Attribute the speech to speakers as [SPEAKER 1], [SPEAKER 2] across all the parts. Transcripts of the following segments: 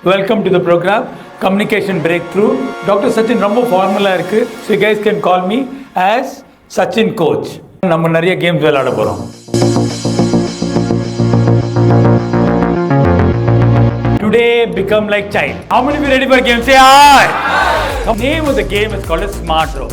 [SPEAKER 1] Welcome to the program, Communication Breakthrough. Dr. Sachin ரொம்ப ஃபார்மலா இருக்கு. So you guys can call me as Sachin Coach. நம்ம நிறைய games விளையாட போறோம். Today become like child. How many of you ready for a game? Say hi. The name of the game is called a Smart Row.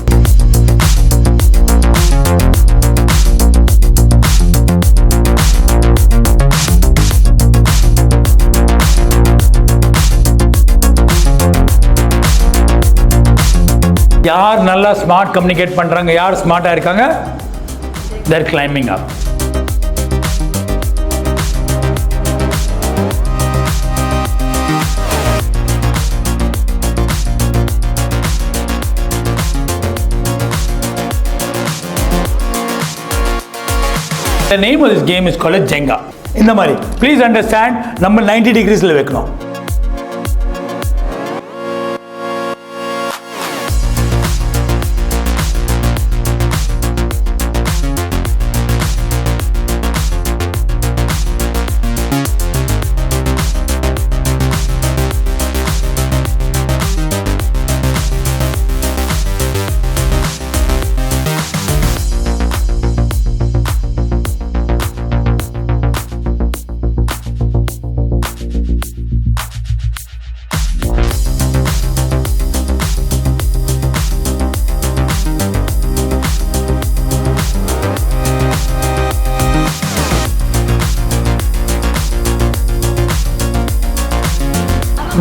[SPEAKER 1] யார் நல்லா smart communicate பண்றாங்க, யார் ஸ்மார்ட்டா இருக்காங்க, they're climbing up. The name of this game is called Jenga. இந்த மாதிரி please understand, நம்ம 90 degreesல வைக்கணும்.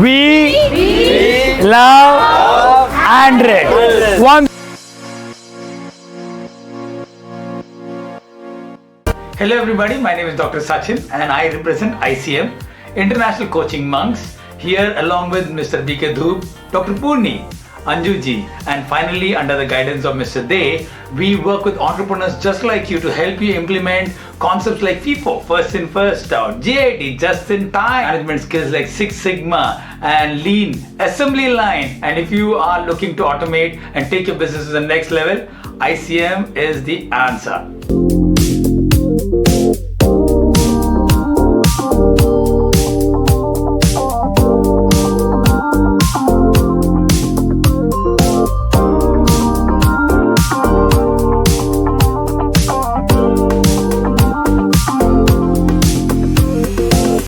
[SPEAKER 1] We love Andritz. One. Hello everybody, my name is Dr. Sachin and I represent ICM, International Coaching Monks, here along with Mr. DK Dhup, Dr. Poorani, Anju Ji, and finally under the guidance of Mr. Dey, we work with entrepreneurs just like you to help you implement concepts like FIFO, first in first out, JIT, just in time, management skills like Six Sigma and Lean, assembly line. And if you are looking to automate and take your business to the next level, ICM is the answer.